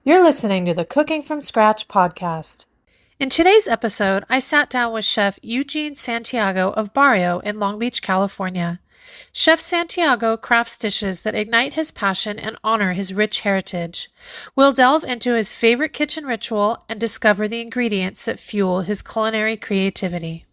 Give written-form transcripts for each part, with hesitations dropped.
You're listening to the Cooking from Scratch podcast. In today's episode, I sat down with Chef Eugene Santiago of Baryo in Long Beach, California. Chef Santiago crafts dishes that ignite his passion and honor his rich heritage. We'll delve into his favorite kitchen ritual and discover the ingredients that fuel his culinary creativity.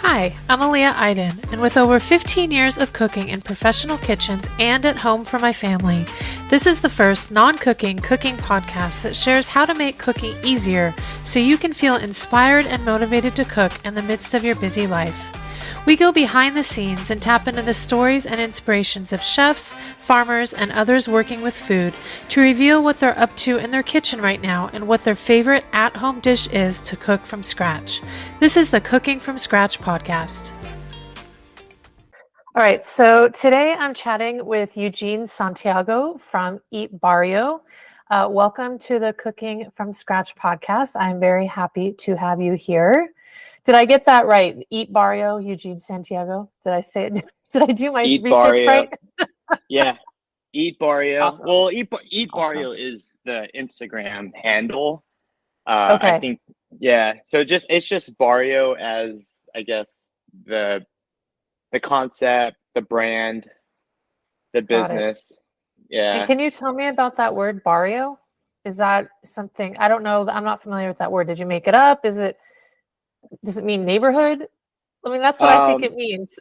Hi, I'm Aaliyah Iden, and with over 15 years of cooking in professional kitchens and at home for my family, this is the first non-cooking cooking podcast that shares how to make cooking easier so you can feel inspired and motivated to cook in the midst of your busy life. We go behind the scenes and tap into the stories and inspirations of chefs, farmers, and others working with food to reveal what they're up to in their kitchen right now and what their favorite at-home dish is to cook from scratch. This is the Cooking from Scratch podcast. All right, so today I'm chatting with Eugene Santiago from Eat Baryo. Welcome to the Cooking from Scratch podcast. I'm very happy to have you here. Did I get that right? Eat Baryo, Eugene Santiago. Did I say it? Did I do my Eat research Baryo. right? Yeah. Eat Baryo. Awesome. Well, Eat Awesome. Baryo is the Instagram handle. Okay. I think, yeah. So it's just Baryo as, I guess, the concept, the brand, the Got it. business. And Yeah. can you tell me about that word barrio? Is that something, I don't know, I'm not familiar with that word. Did you make it up? Does it mean neighborhood? I mean, that's what I think it means.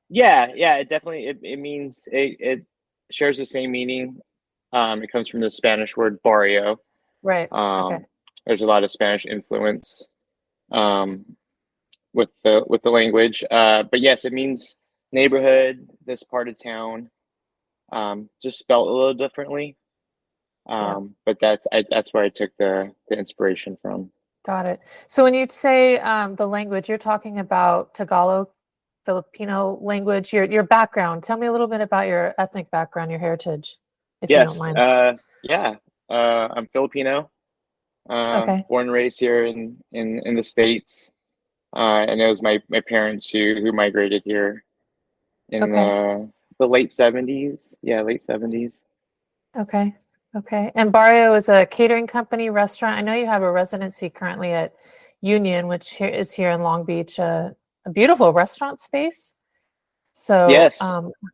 Yeah. It definitely, it means, it shares the same meaning. It comes from the Spanish word barrio. Right. Okay. There's a lot of Spanish influence um, with the language, but yes, it means neighborhood. This part of town, just spelled a little differently. Yeah. But that's where I took the inspiration from. Got it. So when you say the language, you're talking about Tagalog, Filipino language, your background. Tell me a little bit about your ethnic background, your heritage, if you don't Yes, mind. yeah. I'm Filipino. Okay. Born and raised here in the States. And it was my parents who migrated here in Okay. the late 70s. Yeah, late 70s. Okay. Okay. And Barrio is a catering company, restaurant. I know you have a residency currently at Union, which is here in Long Beach, a beautiful restaurant space. So, Yes.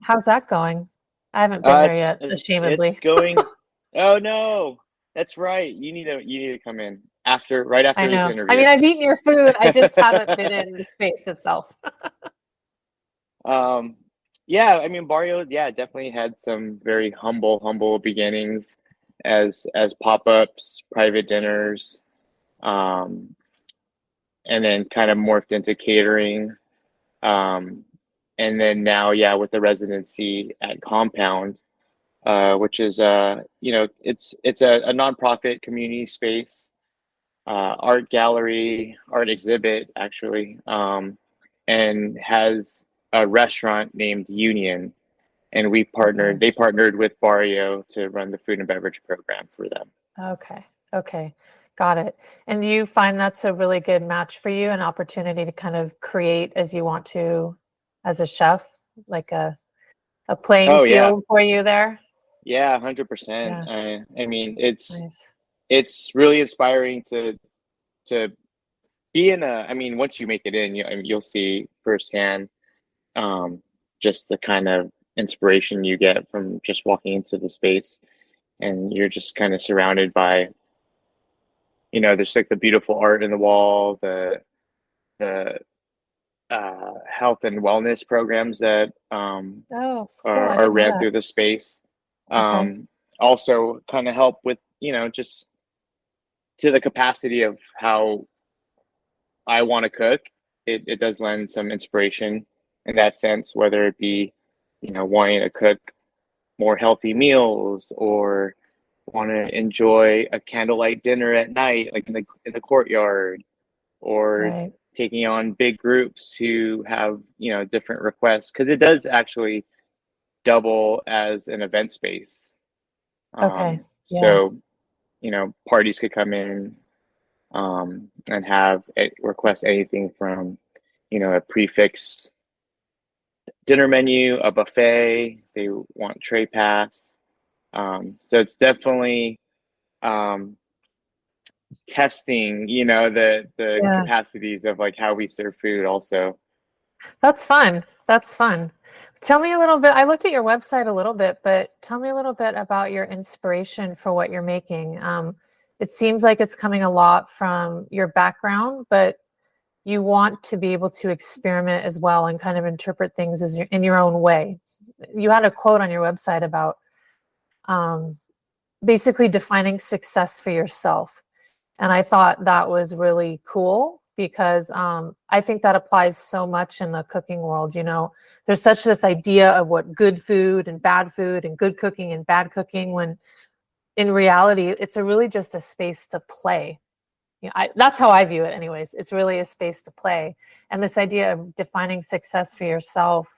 how's that going? I haven't been there yet, It's ashamedly. going. Oh no, that's right. You need to come in right I after this know. I interview. mean, I've eaten your food. I just haven't been in the space itself. Um, yeah, I mean Barrio, yeah, definitely had some very humble beginnings as pop-ups, private dinners, um, and then kind of morphed into catering. Um, and then now, yeah, with the residency at Compound, which is it's a nonprofit community space, art gallery, art exhibit actually, and has a restaurant named Union, and Okay. they partnered with Barrio to run the food and beverage program for them. Okay. Okay. Got it. And do you find that's a really good match for you, an opportunity to kind of create as you want to as a chef, like a playing Oh yeah, field for you there? yeah, 100%. Yeah. I mean, Nice. it's really inspiring to be in a. I mean, once you make it in, I mean, you'll see firsthand um, just the kind of inspiration you get from just walking into the space, and you're just kind of surrounded by, there's like the beautiful art in the wall, the health and wellness programs that Oh, cool. I are didn't know ran that. through the space. Okay. Also, kind of help with just to the capacity of how I want to cook. It does lend some inspiration in that sense, whether it be wanting to cook more healthy meals or want to enjoy a candlelight dinner at night, like in the courtyard, or Right. taking on big groups who have different requests, because it does actually double as an event space. Okay. Yeah. So parties could come in and have request anything from a prefix dinner menu, a buffet. They want tray pass. So it's definitely um, testing, the Yeah. capacities of like how we serve food also. That's fun. That's fun. Tell me a little bit. I looked at your website a little bit, but tell me a little bit about your inspiration for what you're making. It seems like it's coming a lot from your background, but you want to be able to experiment as well and kind of interpret things in your own way. You had a quote on your website about um, basically defining success for yourself. And I thought that was really cool because I think that applies so much in the cooking world. There's such this idea of what good food and good cooking and bad cooking, when in reality, it's really just a space to play. That's how I view it anyways. It's really a space to play. And this idea of defining success for yourself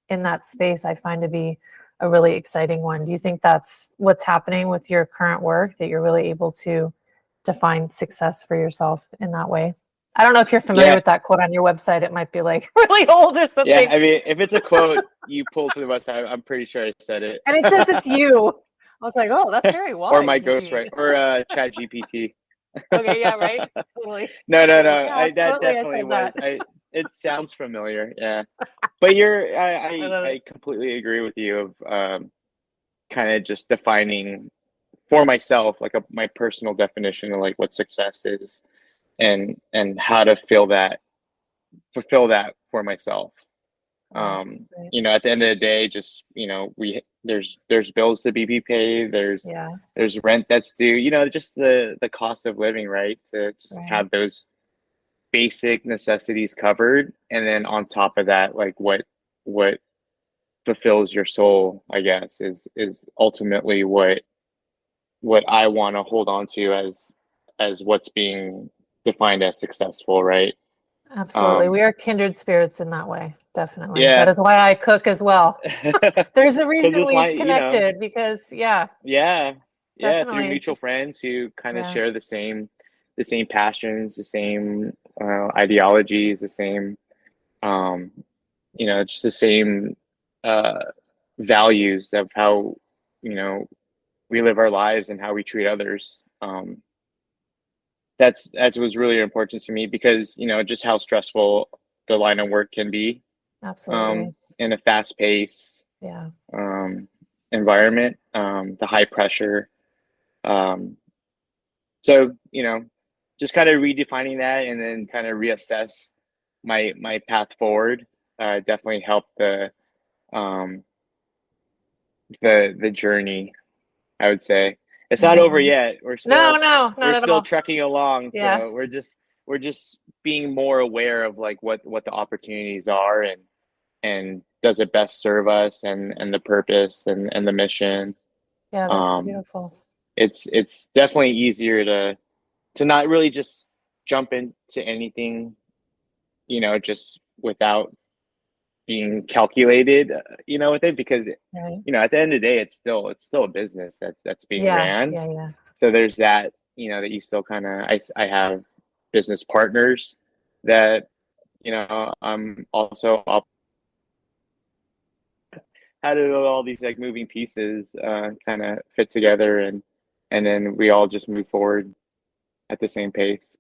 in that space, I find to be a really exciting one. Do you think that's what's happening with your current work, that you're really able to define success for yourself in that way? I don't know if you're familiar Yeah, with that quote on your website. It might be like really old or yeah. something. I mean, if it's a quote you pulled from the website, I'm pretty sure I said it. And it says it's you. I was like, oh, that's very Or my wise, ghostwriter, Eugene. or Chat GPT. Okay, yeah, right. Totally. No, no, Totally. no. Yeah, That absolutely. I definitely said was. that. It sounds familiar. Yeah, but I I love it. I completely agree with you of kind of just defining for myself like my personal definition of like what success is, and how to fulfill that for myself. Right. Right. At the end of the day, just there's bills to be paid. Yeah. There's rent that's due. Just the cost of living, right? To just Right. have those basic necessities covered, and then on top of that, like what fulfills your soul, I guess, is ultimately what I want to hold on to as what's being defined as successful, right? Absolutely. Um, We are kindred spirits in that way. Definitely. That yeah, is why I cook as well. because There's a reason it's we've like connected because, yeah, yeah, yeah, through definitely. mutual friends who kind of Yeah. share the same passions, the same ideologies, the same um, just the same uh, values of how you know we live our lives and how we treat others. That's was really important to me because just how stressful the line of work can be Absolutely. in a fast pace Yeah. um, environment, the high pressure. Um, so just kind of redefining that and then kind of reassess my path forward. Definitely helped um, the journey. I would say it's not over Definitely. yet. No, no, We're not at still all. trucking along. Yeah. So we're just being more aware of like what the opportunities are, and does it best serve us and the purpose and the mission. Yeah, that's Um, beautiful. it's definitely easier to not really just jump into anything, just without being calculated, with it because Right. at the end of the day, it's still a business that's being Yeah. ran. Yeah. Yeah. So there's that, that you still kind of I have business partners that I'm also up how do all these like moving pieces kind of fit together, and then we all just move forward at the same pace.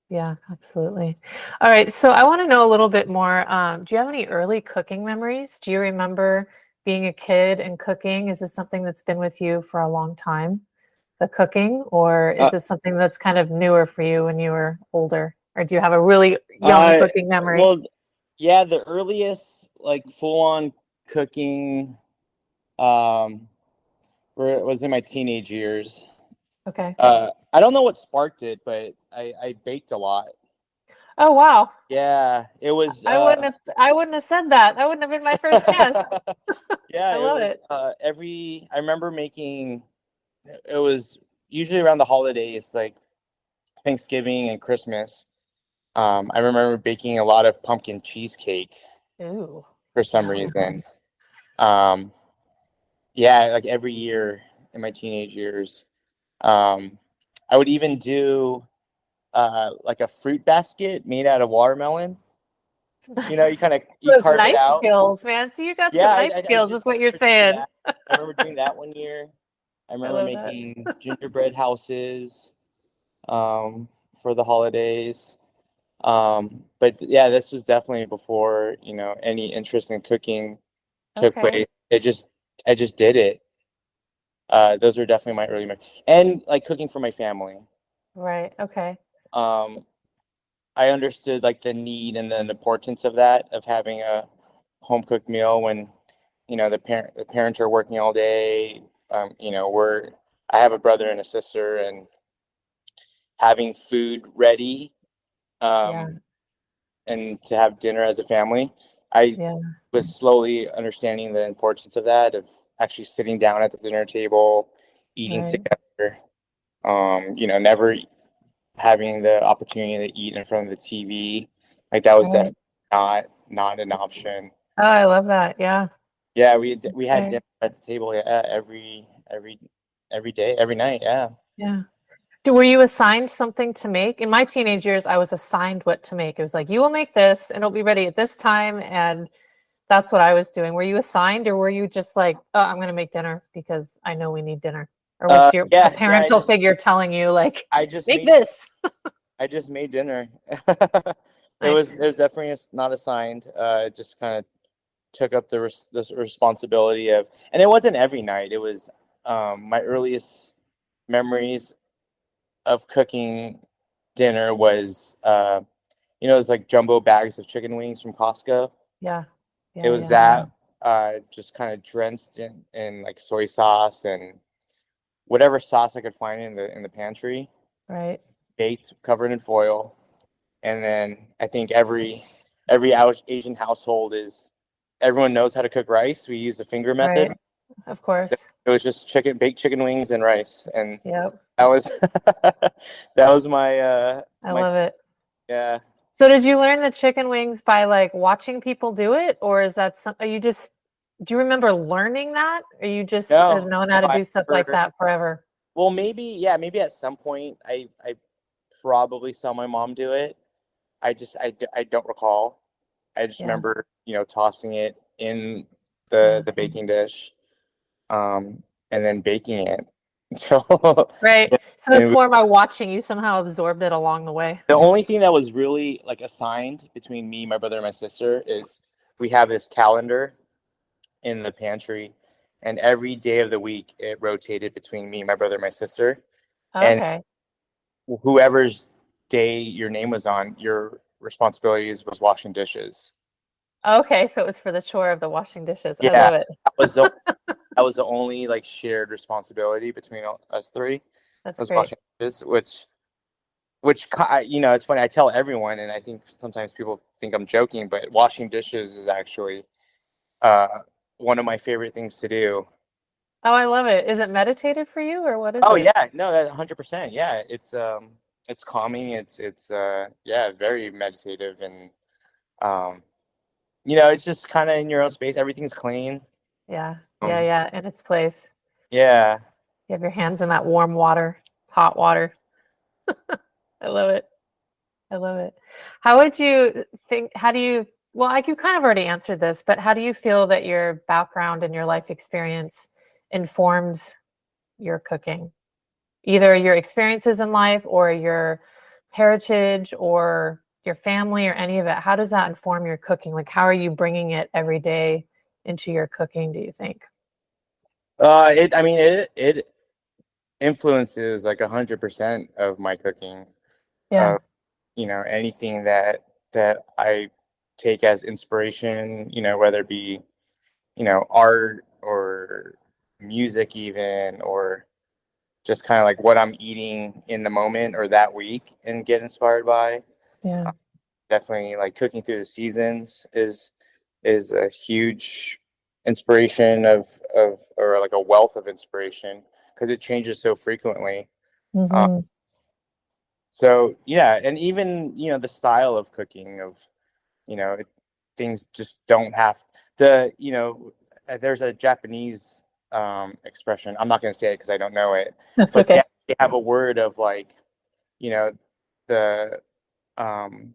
Yeah, absolutely. All right. So I want to know a little bit more. Do you have any early cooking memories? Do you remember being a kid and cooking? Is this something that's been with you for a long time, the cooking, or is Uh, this something that's kind of newer for you when you were older? Or do you have a really young uh, cooking memory? well, yeah, the earliest like full on cooking um was in my teenage years. Okay. I don't know what sparked it, but I baked a lot. Oh, wow. Yeah, it was I wouldn't have said that. That wouldn't have been my first guess. yeah, I it love was it. I remember making it was usually around the holidays like Thanksgiving and Christmas. I remember baking a lot of pumpkin cheesecake Ooh. for some Yum. reason. Um, yeah, like every year in my teenage years. Um, I would even do like a fruit basket made out of watermelon. You Nice. kind of you Those carve it knife out. skills, man. So you got Yeah, some I, knife I, I skills, did is what you're do saying. that. I remember doing that one year. I I remember love that. making gingerbread houses um, for the holidays. But yeah, this was definitely before, any interest in cooking took Okay. place. I just did it. Those are definitely my early memories. And like cooking for my family. Right. Okay. Um, I understood like the need and the importance of that, of having a home cooked meal when, the parents are working all day. I have a brother and a sister, and having food ready, Yeah. um, and to have dinner as a family. I Yeah. was slowly understanding the importance of that, of actually sitting down at the dinner table, eating Right. together. Never having the opportunity to eat in front of the TV. Like that was Right. definitely not an option. Oh, I love that. Yeah. Yeah, we had Okay. dinner at the table, yeah, every day, every night. Yeah. Yeah. Were you assigned something to make? In my teenage years, I was assigned what to make. It was like, you will make this and it'll be ready at this time. And that's what I was doing. Were you assigned or were you just like, oh, I'm going to make dinner because I know we need dinner? Or was your a Yeah. parental figure telling you like, I just make made this? I just made dinner. It was Nice. it was definitely not assigned. It just kind of took up this responsibility of, and it wasn't every night. It was my earliest memories of cooking dinner was it's like jumbo bags of chicken wings from Costco. Yeah. It Yeah. was Yeah. that just kind of drenched in like soy sauce and whatever sauce I could find in the pantry, Right. baked, covered in foil. And then I think every Asian household is everyone knows how to cook rice. We use the finger method. Right. Of course. It was just baked chicken wings and rice, and Yep. that was that was my I my love it. yeah. So did you learn the chicken wings by like watching people do it, or is that some? Are you just? Do you remember learning that, or you just No, known no, how to I do stuff like never. that forever? Well, maybe at some point I probably saw my mom do it. I don't recall. I just Yeah. remember tossing it in Yeah. the baking dish, and then baking it. So Right. So it's and more by watching. You somehow absorbed it along the way. the only thing that was really like assigned between me, my brother, and my sister is we have this calendar in the pantry, and every day of the week it rotated between me, my brother, and my sister. And Okay. whoever's day your name was on, your responsibilities was washing dishes. Okay. So it was for the chore of the washing dishes. I Yeah, love it. that was the only like shared responsibility between us three, That's was great. washing dishes, it's funny. I tell everyone, and I think sometimes people think I'm joking, but washing dishes is actually uh, one of my favorite things to do. Oh, I love it. Is it meditative for you, or what is Oh it? yeah, no, that 100%. Yeah, it's calming. It's yeah, very meditative, and um, it's just kind of in your own space. Everything's clean. Yeah. Yeah. Um, Yeah. In its place. yeah. You have your hands in that warm water, hot water. I love it. I love it. How would you think, how do you, well, like you kind of already answered this, but how do you feel that your background and your life experience informs your cooking? Either your experiences in life or your heritage or your family or any of it. How does that inform your cooking? Like, how are you bringing it every day into your cooking, do you think? I mean, it influences like 100% of my cooking. Yeah. Anything that I take as inspiration, whether it be, art or music even, or just kind of like what I'm eating in the moment or that week and get inspired by. Yeah. Definitely like cooking through the seasons is a huge inspiration or like a wealth of inspiration because it changes so frequently. Um, Hmm. so yeah, and even the style of cooking of you know it, things just don't have there's a Japanese expression. I'm not going to say it because I don't know it, That's but okay. they have a word of like you know the um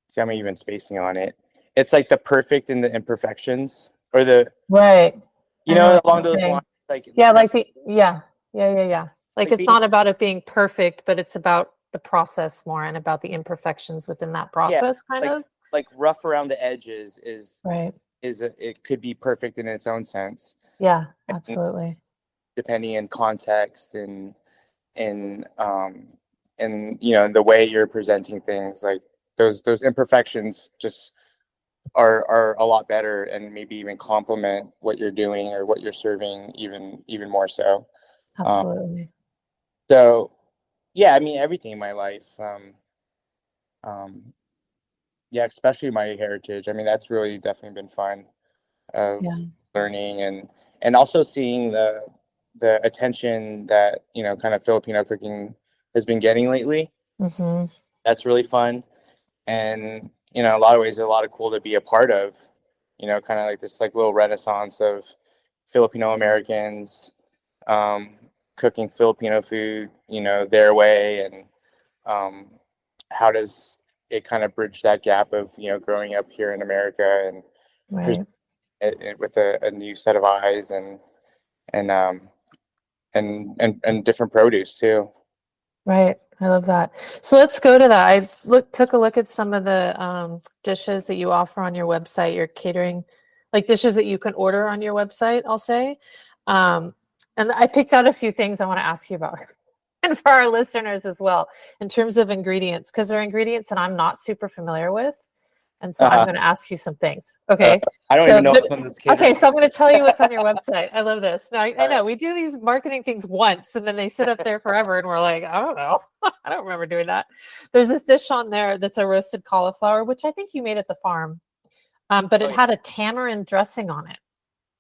see, I'm even spacing on it. It's like the perfect in the imperfections, or the, Right. I know what along you're those saying. lines, like Yeah, kind of like yeah. Like like it's being, not about it being perfect, but it's about the process more and about the imperfections within that yeah, process, kind like of. rough around the edges Right. it could be perfect in its own sense, Yeah, and absolutely. depending in context and and the way you're presenting things, like those imperfections just are a lot better, and maybe even complement what you're doing or what you're serving even more so. Um, Absolutely. so yeah, I mean everything in my life. Um, yeah, especially my heritage. I mean that's really definitely been fun of Yeah. learning, and also seeing the attention that kind of Filipino cooking has been getting lately. Hmm. That's really fun, and a lot of ways, a lot of cool to be a part of. Kind of like this like little renaissance of Filipino-Americans um, cooking Filipino food, their way, and um, how does it kind of bridge that gap of growing up here in America and Right. it with a new set of eyes and and different produce too. Right. I love that. So let's go to that. Took a look at some of the dishes that you offer on your website, your catering, like dishes that you can order on your website, I'll say. Um, and I picked out a few things I want to ask you about. And for our listeners as well, in terms of ingredients, because there are ingredients that I'm not super familiar with. And so I'm Uh, going to ask you some things. uh, Okay. I don't So even know what's on this okay, catering. so I'm going to tell you what's on your website. I love this. Now, I All right. know we do these marketing things once and then they sit up there forever and we're like, I don't know. I don't remember doing that. There's this dish on there that's a roasted cauliflower, which I think you made at the farm, but Oh it yeah. had a tamarind dressing on it.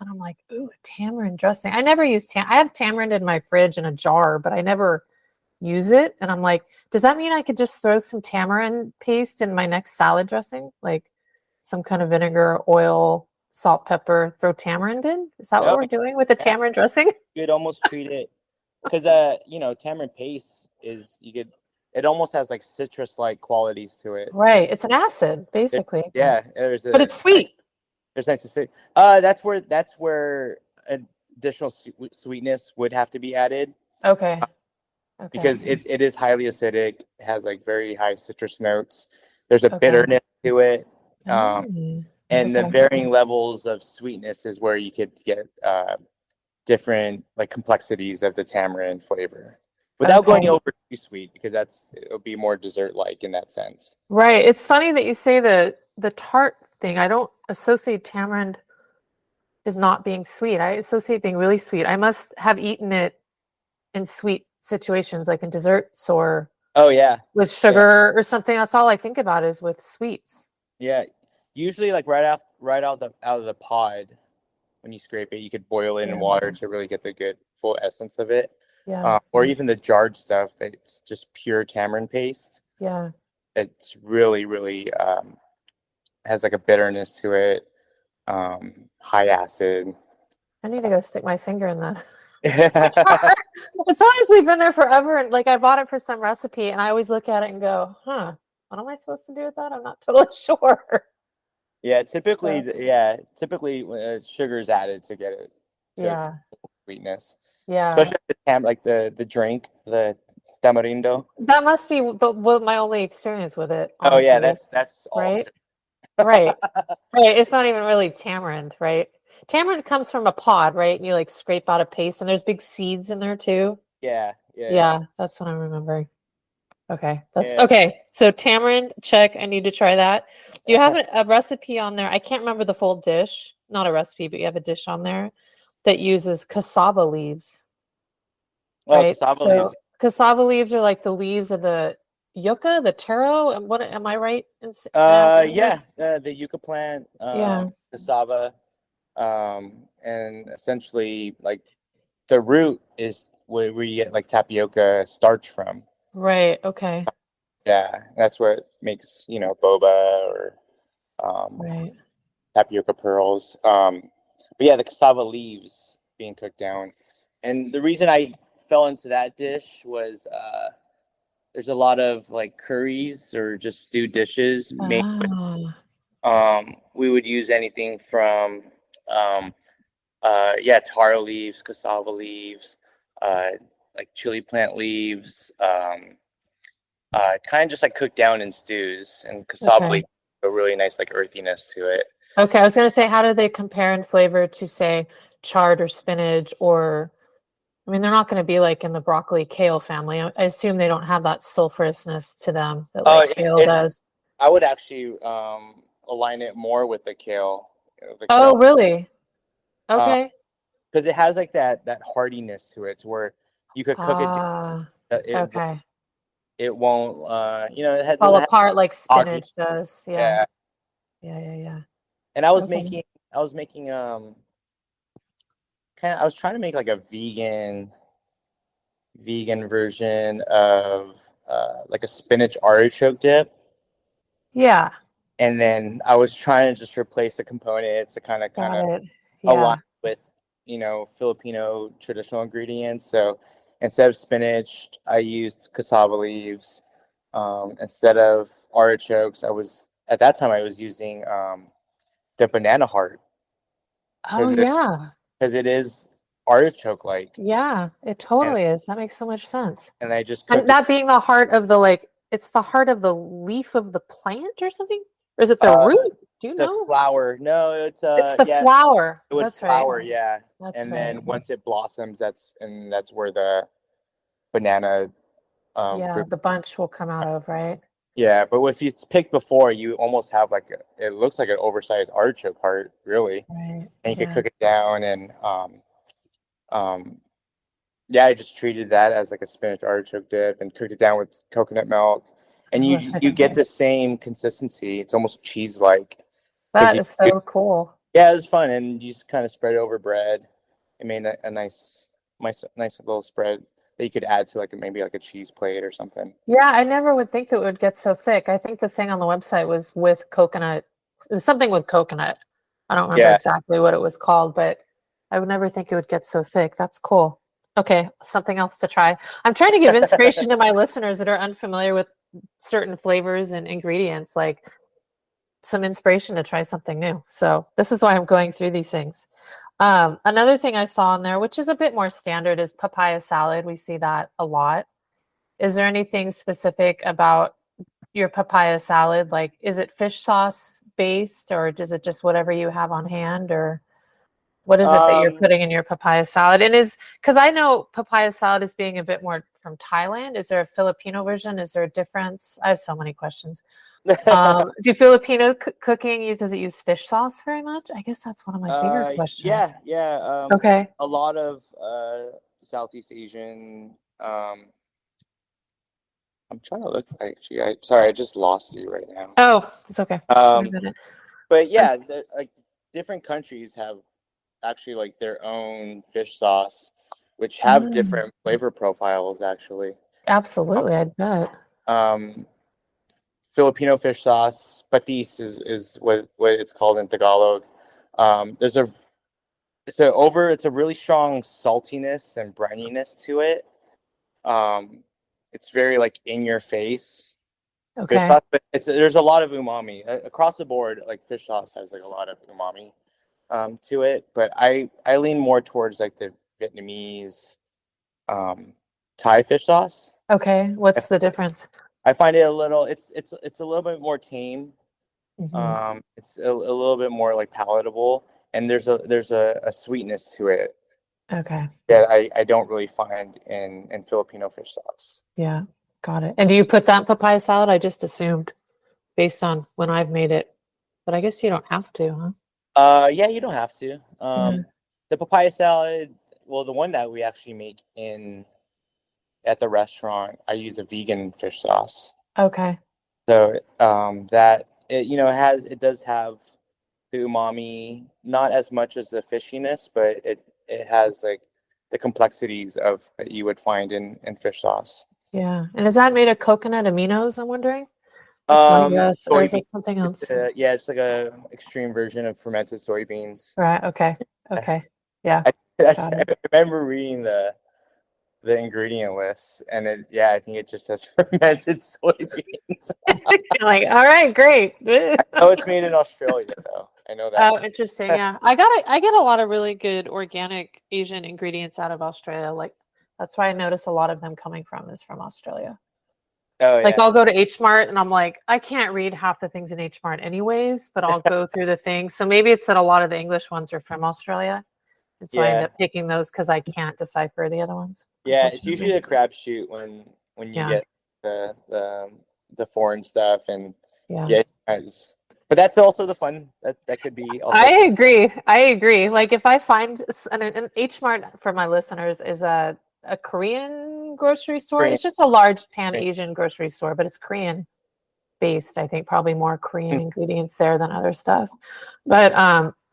And I'm like, ooh, a tamarind dressing. I never use I have tamarind in my fridge in a jar, but I never use it. And I'm like, does that mean I could just throw some tamarind paste in my next salad dressing? Like some kind of vinegar, oil, salt, pepper, throw tamarind in? Is that what Oh we're doing with the yeah. tamarind dressing? You'd almost treat it because tamarind paste is you could it almost has like citrus like qualities to it. Right. It's an acid, There- basically. yeah, But it's sweet. there's nice to say. That's where additional sweetness would have to be added Okay. Okay. because it is highly acidic, has like very high citrus notes. There's a Okay. bitterness to it. Um, Mm, and the okay. varying levels of sweetness is where you could get different like complexities of the tamarind flavor without Okay. going over too sweet because it'll be more dessert like in that sense. Right. It's funny that you say the tart thing. I don't associate tamarind as not being sweet. I associate being really sweet. I must have eaten it in sweet situations, like in desserts or Oh yeah, with yeah, sugar or something. That's all I think about is with sweets. yeah. Usually like right out of the pod when you scrape it, you could boil it in Yeah. water to really get the good full essence of it. Yeah. Or even the jarred stuff that's just pure tamarind paste. Yeah. It's really has like a bitterness to it, high acid. I need to go stick my finger in that. Yeah, It's honestly been there forever. And like I bought it for some recipe and I always look at it and go, huh, what am I supposed to do with that? I'm not totally sure. So, typically sugar is added to get it to its yeah. sweetness, Yeah. especially like the drink, the tamarindo. That must be my only experience with it, Oh yeah, honestly. that's all. Right? Right. Right. It's not even really tamarind, right? Tamarind comes from a pod, right? And you like scrape out a paste and there's big seeds in there too. Yeah, yeah, Yeah, that's what I'm remembering. Okay. That's yeah. okay. So tamarind, check. I need to try that. Do you have a recipe on there? I can't remember the full dish. Not a recipe, but you have a dish on there that uses cassava leaves, Oh, right? cassava So leaves. cassava leaves are like the leaves of the yucca, the taro. And what am I right in asking Yeah, this? the yucca plant, Yeah. cassava, and essentially like the root is where you get like tapioca starch from. Right. Okay. Yeah, that's what makes boba or um, Right. tapioca pearls. But yeah, the cassava leaves being cooked down, and the reason I fell into that dish was there's a lot of like curries or just stewed dishes made. Ah, We would use anything from taro leaves, cassava leaves, uh, like chili plant leaves, kind of just like cooked down in stews, and cassava okay. leaf a really nice like earthiness to it. Okay, I was gonna say, how do they compare in flavor to, say, chard or spinach or, I mean, they're not gonna be like in the broccoli kale family. I assume they don't have that sulfurousness to them that Oh, like kale does. I would actually align it more with the Oh, kale, really? because Okay. it has like that hardiness to it, to where you could cook it. Ah, It okay. it won't Fall doesn't have apart like soggy. spinach does. Yeah. Yeah. Yeah, yeah, yeah. And Okay. I was making I was trying to make like a vegan version of like a spinach artichoke dip. Yeah, And then I was trying to just replace the components to kind got of it. align Yeah. with, Filipino traditional ingredients. So instead of spinach, I used cassava leaves. Instead of artichokes, at that time I was using the banana heart, Oh, because yeah. it is artichoke like. Yeah, it and totally is. That makes so much sense. and I just And cooked it. that being the heart of the like, it's the heart of the leaf of the plant or something? Or is it the Uh, root? Do you the know? flower, no, it's It's the yeah, flower. it would That's right. flower, yeah, That's and right. then once it blossoms, that's where the banana Yeah, fruit. the bunch will come out of, right? Yeah, but if it's picked before, you almost have like it looks like an oversized artichoke heart, really, Right. and you could Yeah. cook it down, and um, yeah, I just treated that as like a spinach artichoke dip and cooked it down with coconut milk, and Oh, you get the same consistency. It's almost cheese like, because that is so cool. yeah, it was fun, and you just kind of spread it over bread. It made a nice little spread that you could add to like maybe like a cheese plate or something. Yeah, I never would think that it would get so thick. I think the thing on the website was with coconut. It was something with coconut. I don't remember Yeah. exactly what it was called, but I would never think it would get so thick. That's cool. Okay, something else to try. I'm trying to give inspiration to my listeners that are unfamiliar with certain flavors and ingredients, like some inspiration to try something new. So this is why I'm going through these things. Another thing I saw in there, which is a bit more standard, is papaya salad. We see that a lot. Is there anything specific about your papaya salad? Like, is it fish sauce based, or is it just whatever you have on hand, or what is it that you're Um, putting in your papaya salad? And is, because I know papaya salad is being a bit more from Thailand. Is there a Filipino version? Is there a difference? I have so many questions. Do Filipino cooking does it use fish sauce very much? I guess that's one of my bigger yeah, questions. yeah. Okay. A lot of Southeast Asian. I'm trying to look. Actually, sorry, I just lost you right now. Oh, it's okay. Give me a Um, minute. but Um, yeah, like different countries have actually like their own fish sauce, which have mm, different flavor profiles actually. absolutely, I bet. Um, Filipino fish sauce, patis is what it's called in Tagalog. There's a it's a really strong saltiness and brininess to it. Um, it's very like in your face fish Okay. sauce, but there's a lot of umami across the board. Like fish sauce has like a lot of umami to it, but I lean more towards like the Vietnamese um, Thai fish sauce. Okay. I, What's the difference? I find it a little it's a little bit more tame. Hmm. It's a little bit more like palatable, and there's a sweetness to it Okay. that I don't really find in Filipino fish sauce. Yeah. Got it. And do you put that in papaya salad? I just assumed based on when I've made it, but I guess you don't have to, huh? Yeah, you don't have to. Yeah. The papaya salad, well, the one that we actually make in at the restaurant, I use a vegan fish sauce. Okay. So that it it does have the umami, not as much as the fishiness, but it has like the complexities of that you would find in fish sauce. Yeah. And is that made of coconut aminos, I'm wondering? That's my guess. Or is Soybean, it something else? yeah, it's like a extreme version of fermented soybeans. Right. Okay. Okay. Yeah. I, I Got it. remember reading the ingredient list, and I think it just says fermented soybeans. Like, all right, great. Oh, it's made in Australia though. I know that. Oh, interesting. Yeah, I get a lot of really good organic Asian ingredients out of Australia. Like that's why I notice a lot of them coming from Australia. Oh Like yeah, I'll go to Hmart and I'm like, I can't read half the things in Hmart anyways, but I'll go through the things. So maybe it's that a lot of the English ones are from Australia. And so I end yeah, up picking those because I can't decipher the other ones, yeah. It's usually unfortunately. a crapshoot when you Yeah, get the foreign stuff, and yeah. yeah, but that's also the fun. That could be also I fun. agree. I agree. Like if I find an H Mart for my listeners is a Korean grocery store. Korean. It's just a large pan Asian grocery store, but it's Korean based. I think probably more Korean ingredients there than other stuff. But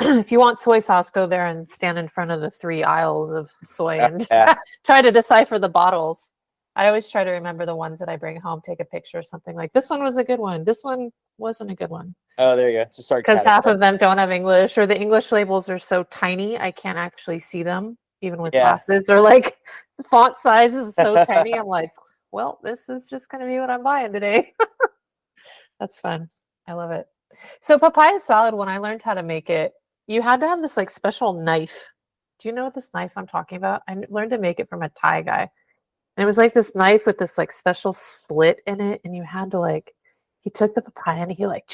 if you want soy sauce, go there and stand in front of the 3 aisles of soy and just Yeah. try to decipher the bottles. I always try to remember the ones that I bring home, take a picture or something like this one was a good one. This one wasn't a good one. Oh, there you go. Just start Because half categorizing. of them don't have English, or the English labels are so tiny I can't actually see them, even with Yeah. glasses. Or like the font size is so tiny. I'm like, well, this is just going to be what I'm buying today. That's fun. I love it. So papaya salad, when I learned how to make it, you had to have this like special knife. Do you know what this knife I'm talking about? I learned to make it from a Thai guy. And it was like this knife with this like special slit in it, and you had to like he took the papaya and he like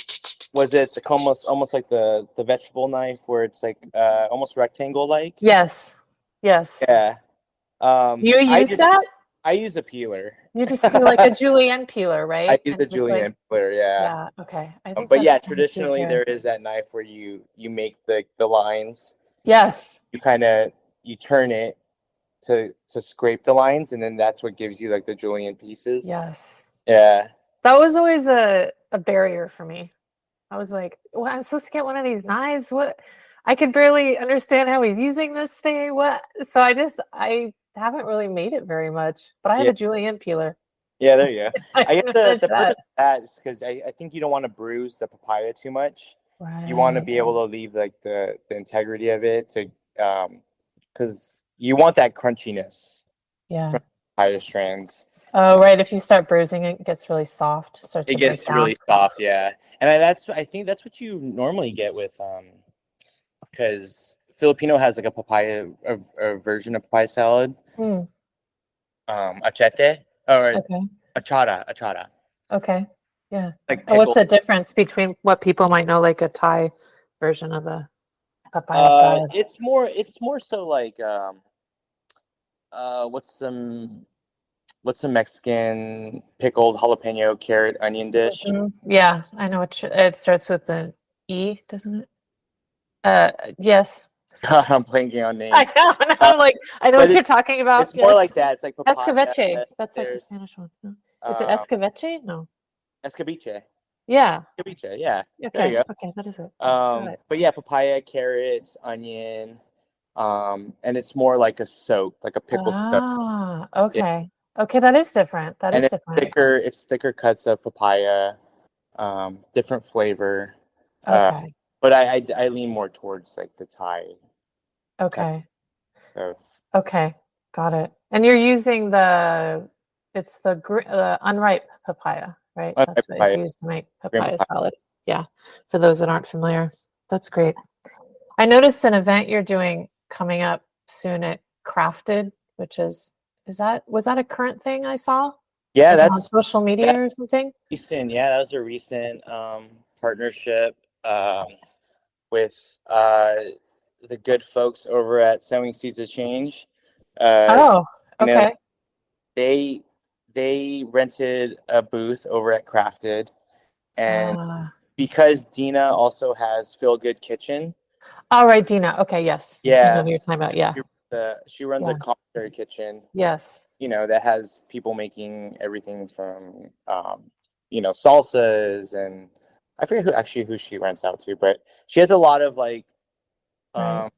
Was it almost like the vegetable knife where it's like almost rectangle like? yes. Yes. Yeah. Do you use that? I use a peeler. You just do like a julienne peeler, I right? use And a just like julienne peeler, yeah. yeah, okay. I think But yeah, that's so much traditionally easier. there is that knife where you make the lines. Yes. You turn it to scrape the lines, and then that's what gives you like the julienne pieces. Yes. Yeah. That was always a barrier for me. I was like, well, I'm supposed to get one of these knives. What? I could barely understand how he's using this thing. What? So I haven't really made it very much, but I have Yeah. a julienne peeler. Yeah, there you go. I I guess can the manage purpose that. of that is because I think you don't want to bruise the papaya too much. You want to Right. be able to leave like the integrity of it to because you want that crunchiness Yeah. from papaya strands. Oh, right. If you start bruising it, it gets really soft, starts It to break gets down. really soft, yeah. And I think that's what you normally get with because Filipino has like a papaya a version of papaya salad, Hmm. achete or Okay. achara, Okay. Yeah. like And what's pickle. the difference between what people might know like a Thai version of a papaya salad? It's more so like uh what's some what's some Mexican pickled jalapeno carrot onion dish? Mhm. Yeah, I know it starts with an E, doesn't it? Yes. God, I'm blanking on I names. know. And Uh, I'm like, I know but what you're talking about. it's more Yes. like that. It's like papaya. Escabeche. That's like the There's Spanish one. No. Is it um escabeche? No. escabeche. Yeah. Escabeche, yeah. There Okay. you Okay. That is it. go. Got it. But yeah, papaya, carrots, onion, and it's more like a soak, like a pickle soak. Ah, Yeah. okay. Okay, that is different. That And is different. it's thicker cuts of papaya, different flavor. Uh, Okay. but I lean more towards like the Thai type Okay. of Okay. Got it. And you're using it's the unripe papaya, right? That's what is papaya, used to make green papaya papaya. salad. Yeah. For those that aren't familiar. That's great. I noticed an event you're doing coming up soon at Crafted, which was that a current thing I saw? Yeah, Was it on that's social media or something? recent. Yeah, that was a recent partnership with the good folks over at Sowing Seeds of Change. Uh, Oh, you know, okay. they they rented a booth over at Crafted, and Ah. because Dina also has Feel Good Kitchen, All right, Dina. Okay, yes. I know yeah, who you're talking about. Yeah. she runs a Yeah. commissary kitchen, Yes. that has people making everything from salsas, and I forget who she rents out to, but she has a lot of like Right. um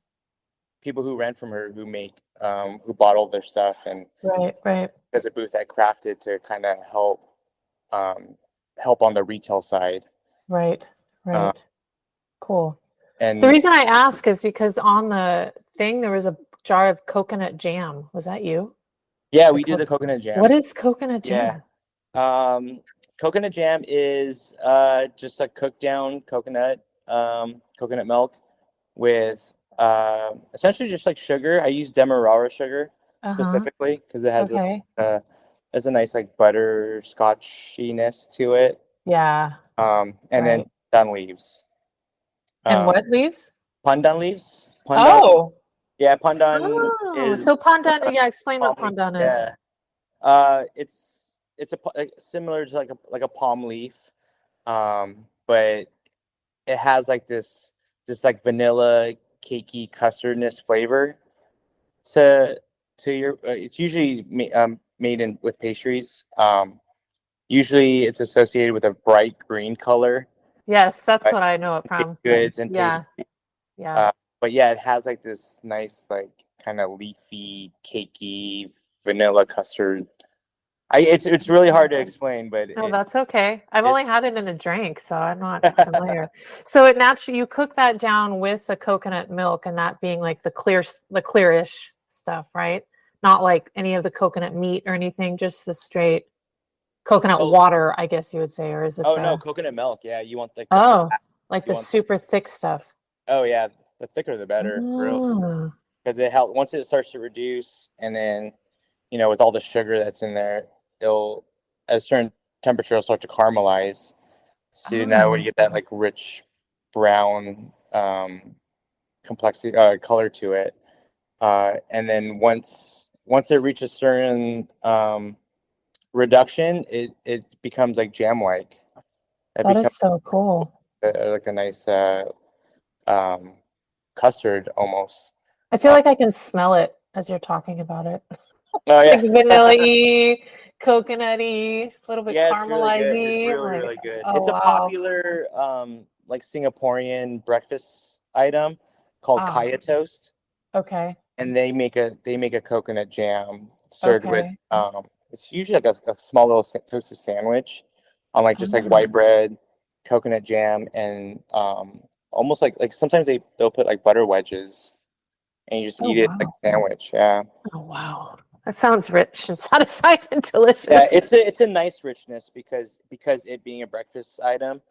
people who rent from her who make who bottle their stuff, and Right. Right. there's a booth at Crafted to kind of um help on the retail side. Right. uh, Right. Cool. The and reason I ask is because on the thing there was a jar of coconut jam. Was that you? Yeah, The we do the coconut What jam. is coconut Yeah. jam? Coconut jam is just a cooked down coconut milk with essentially just like sugar. I use demerara sugar Uh-huh. specifically because it Okay. has a nice like butterscotchiness to it. Yeah. And then Right. pandan leaves. And Um, what leaves? pandan leaves. Pandan. Oh. Yeah, pandan Oh. is So pandan, yeah, explain palm what leaf. pandan is. Yeah. It's like, similar to like a palm leaf, but it has like this like vanilla cakey custardness flavor to your. It's usually made in with pastries. Usually it's associated with a bright green color, Yes, that's but what I know it baked from. goods and Yeah. pastries. Yeah. Uh, but yeah, it has like this nice like kind of leafy, cakey vanilla custard. It's really hard to explain, but No, that's okay. I've it only had it in a drink, so I'm not familiar. So it naturally you cook that down with the coconut milk and that being like the clearish stuff, right? Not like any of the coconut meat or anything, just the straight coconut oh water, I guess you would say, or is it oh no, the coconut milk. Yeah, you want like the oh, fat. like You the want super thick stuff? oh yeah, the thicker the better, really, Oh, because it helps once it starts to reduce, and then with all the sugar that's in there, it'll at a certain temperature it'll start to caramelize. So now when you oh, get that like rich brown complexity color to it, and then once it reaches certain reduction, it becomes like jam like. It that becomes is so cool. like a nice um, custard almost. I feel like I can smell it as you're talking about it. Oh Like yeah, vanilla-y, coconutty, a little bit yeah, it's really good. It's caramelized. I'm really like, really good. oh It's a wow. popular like Singaporean breakfast item called Ah, kaya toast, okay. and they make a coconut jam served with Okay. it's usually like a small little toasted sandwich on like just like Ah, white bread, coconut jam, and almost like sometimes they'll put like butter wedges and you just oh eat it like wow. a sandwich. Yeah. Oh wow. That sounds rich and satisfying and Yeah, delicious. it's a nice richness because it being a breakfast item,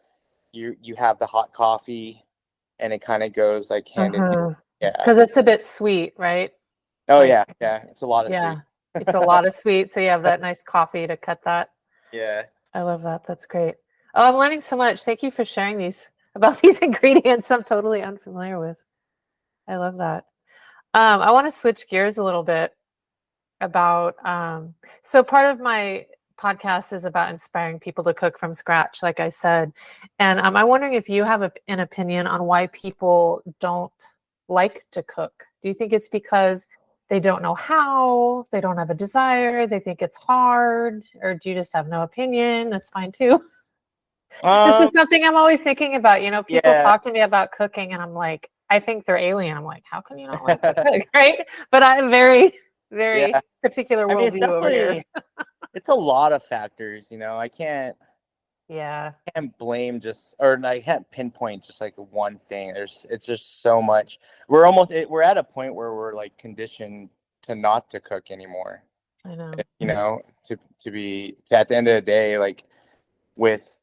you have the hot coffee, and it kind of goes like hand in hand. Uh-huh. Yeah. Because it's a bit sweet, right? Oh Like, yeah, yeah. It's a lot of sweet. yeah, it's a lot of sweet. So you have that nice coffee to cut that. Yeah. I love that. That's great. Oh, I'm learning so much. Thank you for sharing these about these ingredients I'm totally unfamiliar with. I love that. I want to switch gears a little bit about so part of my podcast is about inspiring people to cook from scratch, like I said. And I'm wondering if you have an opinion on why people don't like to cook. Do you think it's because they don't know how, they don't have a desire, they think it's hard, or do you just have no opinion? That's fine too. This Um. is something I'm always thinking about. People Yeah. talk to me about cooking, and I'm like, I think they're alien. I'm like, how can you not like to cook, right? But I'm very, Yeah. very particular I mean, it's worldview over here. definitely it's a lot of factors. I Yeah, can't blame just or I can't pinpoint just like one thing. It's just so much. We're at a point where we're like conditioned to not to cook anymore. I know. To at the end of the day, like with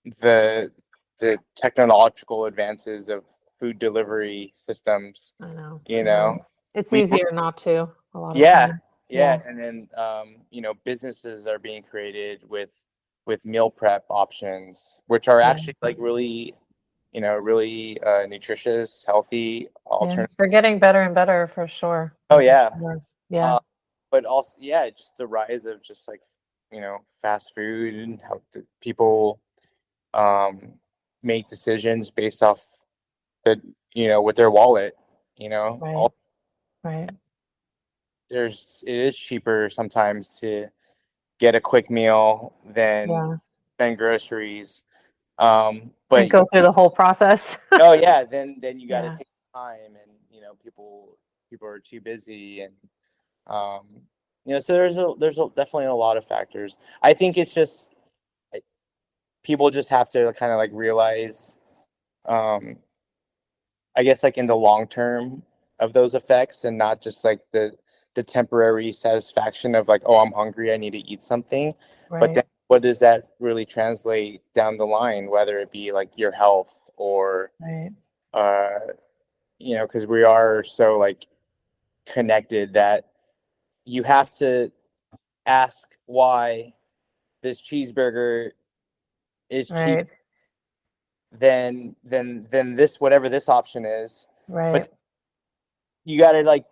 the the technological advances of food delivery systems, I know. you know, It's we easier not to a lot of yeah, times. yeah, Yeah, and then businesses are being created with meal prep options, which are yeah, actually like really, really nutritious, healthy yeah. alternative. They're getting better and better for sure. Oh For yeah, sure. Yeah, uh, but also yeah, just the rise of just like fast food and how people um, make decisions based off the with their wallet. right, right. It is cheaper sometimes to get a quick meal than Yeah, spend groceries. and But go through the whole process. oh yeah, then you got to Yeah, take time, and people are too busy, and um, so definitely a lot of factors. I think it's just people just have to kind of like realize, um, I guess like in the long term of those effects, and not just like the the temporary satisfaction of like, oh, I'm hungry, I need to eat something. But Right. then what does that really translate down the line, whether it be like your health or Right. because we are so like connected that you have to ask why this cheeseburger is cheap Right. than this whatever this option is. Right. But you got to like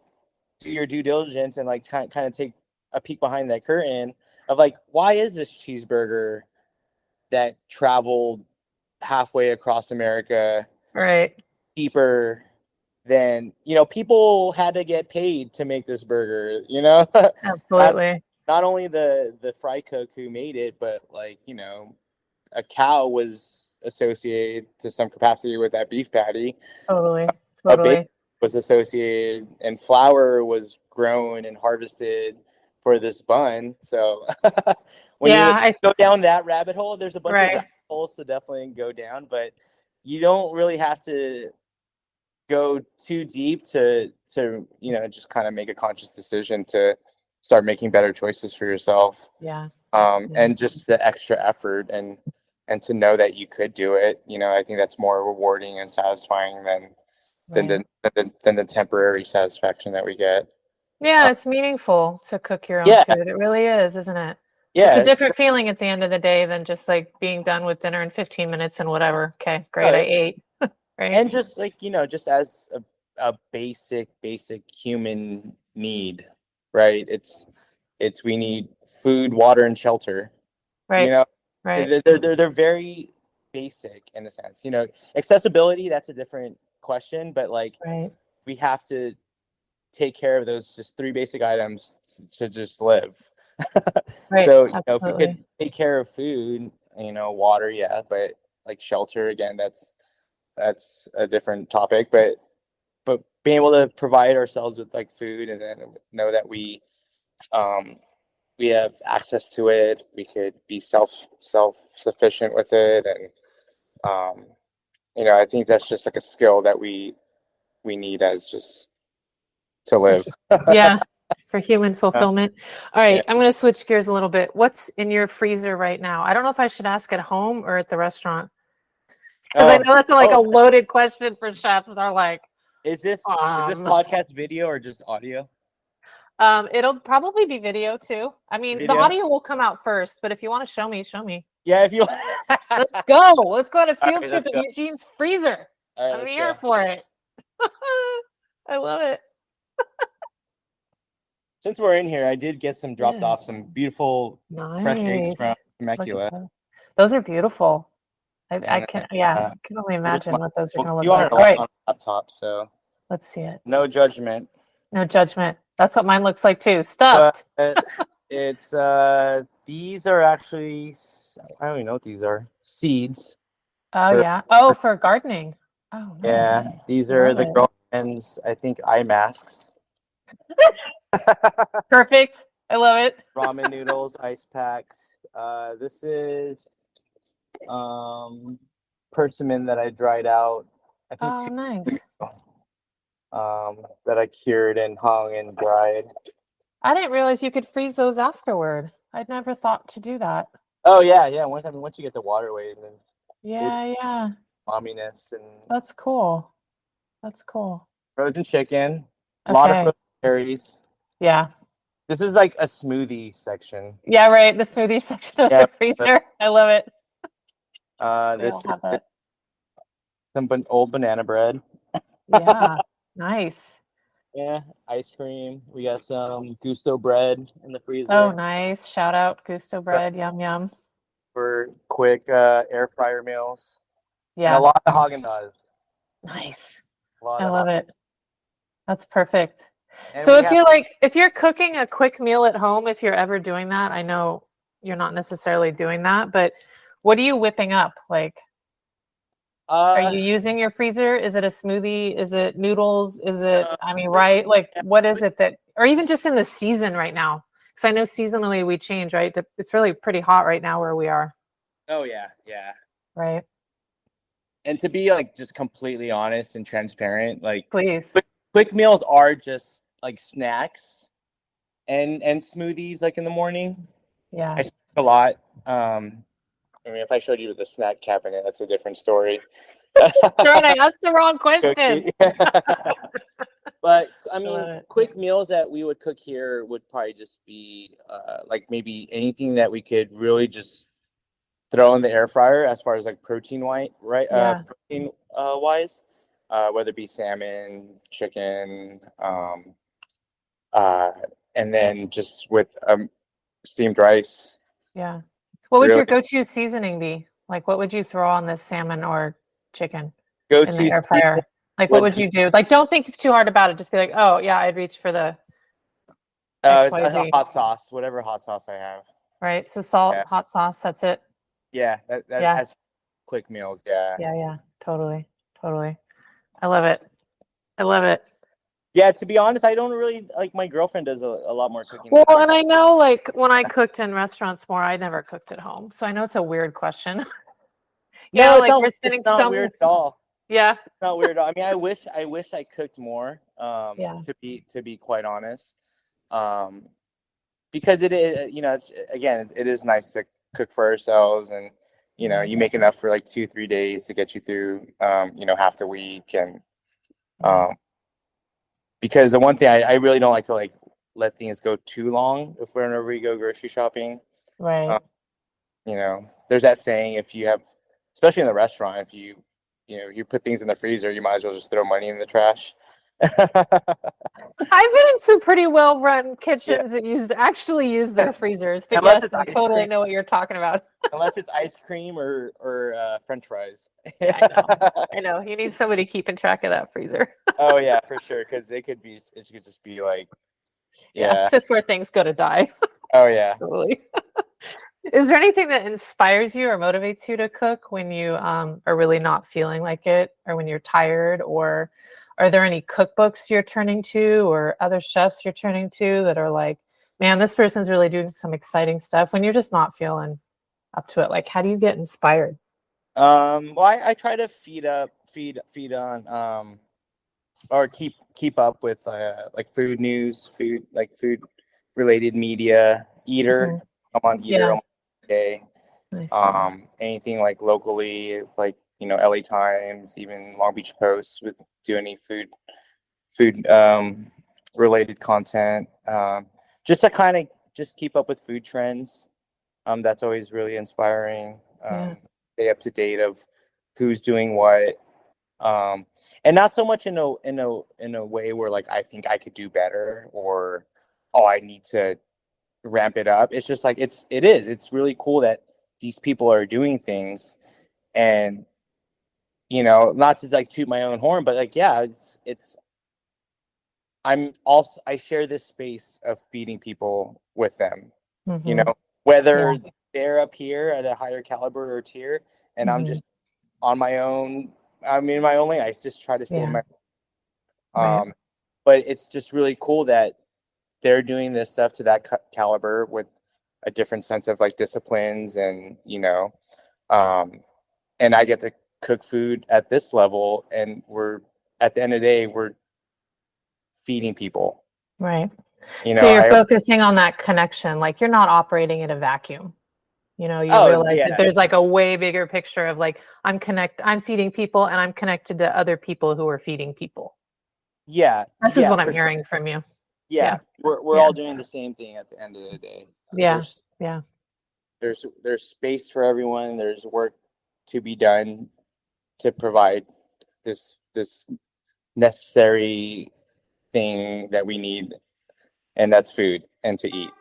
do your due diligence and like kind of take a peek behind that curtain of like, why is this cheeseburger that traveled halfway across America Right. cheaper than, people had to get paid to make this burger, not, Absolutely. not only the fry cook who made it, but like, a cow was associated to some capacity with that beef patty. Totally. A baby Totally. was associated, and flour was grown and harvested for this bun. So when you Yeah. go down that rabbit hole, there's a bunch of Right. rabbit holes to definitely go down, but you don't really have to go too deep to just kind of make a conscious decision to start making better choices for yourself. Yeah. And just the extra effort and to know that you could do it, I think that's more rewarding and satisfying than Right. the temporary satisfaction that we get. Yeah, it's meaningful to cook your own Yeah, food. It really is, isn't it? It's a yeah, different feeling at the end of the day than just like being done with dinner in 15 minutes and whatever. Okay, great, I ate. Right? and just like just as a basic human need, right? It's we need food, water, and shelter. You Right. know, Right. they're very basic in a sense. Accessibility, that's a different question, but like Right. we have to take care of those just three basic items to just live. Right. So, if we could Absolutely. take care of food, water, yeah, but like shelter, again, that's a different topic. But being able to provide ourselves with like food and then know that um we have access to it, we could be self sufficient with it, and I think that's just like a skill that we need as just to For live. hu- Yeah, for human Uh, fulfillment. All yeah. right, I'm going to switch gears a little bit. What's in your freezer right now? I don't know if I should ask at home or at the restaurant because I Oh, know that's like a oh, loaded question for chefs. They're like, is this um, podcast video or just audio? it'll probably be video too. I mean, the Video? audio will come out first, but if you want to show me, show me. Yeah, if you. Let's go. Let's go on a All field right, trip let's of go. Eugene's freezer. All right, I'm let's here go. for it. I love it. Since we're in here, I did get dropped Yeah. off some beautiful fresh eggs from Nice. Look at Temecula, those. Those are beautiful. I and can, yeah, uh, I can only here's imagine my. what those are Well, going to look you like. aren't All right, on a laptop, so let's see it. no judgment. No judgment. That's what mine looks like too. But Stuffed. it's these are actually, I don't even know what these are. Seeds Oh for, yeah. Oh, for gardening. Oh, nice. yeah. These are Love the it. girlfriend's, I think, eye masks. Perfect. I love it. Ramen noodles, ice packs. This is persimmon that I dried out, I think, Oh, nice. that I cured and hung and dried. I didn't realize you could freeze those afterward. I'd never thought to do that. Oh yeah. Once you get the water away, and then it's Yeah, yeah. momminess and That's cool. That's cool. frozen chicken, a lot of Okay. frozen cherries. Yeah. This is like a smoothie section. Yeah, right. The smoothie section of Yeah, the freezer. I love it. They this all have is that. some old banana bread. Yeah. Nice. Yeah, ice cream. We got some Gusto bread in the Oh, freezer nice. Shout out Gusto bread. Yum, yum. for quick air fryer meals, and a Yeah. lot of Haagen-Dazs. Nice. A lot I of love it. That's perfect. and So we if have you're cooking a quick meal at home, if you're ever doing that, I know you're not necessarily doing that, but what are you whipping up? Like, are you using your freezer? Is it a smoothie? Is it noodles? Is it, uh, I mean, right? Like, yeah, what is it that, or even just in the season right now? Because I know seasonally we change, right? It's really pretty hot right now where we are, oh yeah. right? And to be like just completely honest and transparent, like Please. quick meals are just like snacks and smoothies like in the morning. Yeah. I smoke a lot. I mean, if I showed you the snack cabinet, that's a different story. Right, I asked the wrong question. But I I love mean, it. quick meals that we would cook here would probably just be like maybe anything that we could really just throw in the air fryer as far as like protein Yeah. protein wise, whether it be salmon, chicken, and then just with steamed rice. Yeah. What would Really your go-to seasoning be? Like, what would you throw on this salmon or chicken go in the to air fryer? Like, what would you do? Like, don't think too hard about it. Just be like, oh, yeah, I'd reach for the it's a XYZ, hot sauce, whatever hot sauce I have. right? So salt, Yeah, hot sauce, that's it. yeah, that Yeah. as quick meals. Yeah. Yeah. Totally. Totally. I love it. I love it. Yeah, to be honest, I don't really like my girlfriend does a lot more cooking Well, than I and I know, like, when I cooked in restaurants more, I never cooked at home. So I know it's a weird question. No, Like we're it's spending not weird at all. Yeah. It's not weird at all. I mean, I wish I cooked more, Yeah. to be quite honest. Because it is, it is nice to cook for ourselves, and you make enough for like 2-3 days to get you through half the week. And because the one thing I really don't like to like let things go too long if whenever we go grocery shopping. Right. There's that saying, if you have, especially in the restaurant, if you put things in the freezer, you might as well just throw money in the trash. I've been in some pretty well-run kitchens that actually use their freezers, but Unless yes, it's I ice totally cream. know what you're talking about. Unless it's ice cream or French fries. Yeah, I know. I know. You need somebody keeping track of that freezer. Oh yeah, for sure. Because it could just be like, yeah. That's where things go to die. Oh yeah. Totally. Is there anything that inspires you or motivates you to cook when you are really not feeling like it, or when you're tired? Or are there any cookbooks you're turning to, or other chefs you're turning to that are like, man, this person's really doing some exciting stuff, when you're just not feeling up to it? Like, how do you get inspired? Well, I try to feed on or keep up with like food news, food related media. Eater, I'm on Eater almost every day. Nice. Anything like locally, like LA Times, even Long Beach Post would do any food related content. Just to kind of just keep up with food trends. That's always really inspiring. Stay up to date of who's doing what. And not so much in a way where like I think I could do better, or I need to ramp it up. It's just like it's really cool that these people are doing things, and not to like toot my own horn, but like, yeah, it's I share this space of feeding people with them, whether they're up here at a higher caliber or tier, and I'm just on my own. I'm in my own lane. I just try to stay in my but it's just really cool that they're doing this stuff to that caliber with a different sense of like disciplines, and and I get to cook food at this level, and we're at the end of the day we're feeding people. Right. So you're focusing on that connection, like you're not operating in a vacuum. You realize that there's like a way bigger picture of like, I'm feeding people, and I'm connected to other people who are feeding people. Yeah. This is what I'm hearing from you. Yeah. We're all doing the same thing at the end of the day. There's space for everyone. There's work to be done to provide this necessary thing that we need, and that's food and to eat.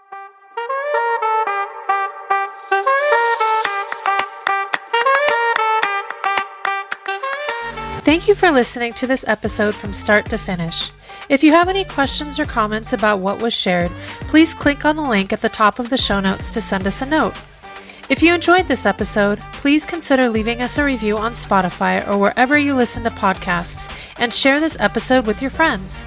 Thank you for listening to this episode from start to finish. If you have any questions or comments about what was shared, please click on the link at the top of the show notes to send us a note. If you enjoyed this episode, please consider leaving us a review on Spotify or wherever you listen to podcasts, and share this episode with your friends.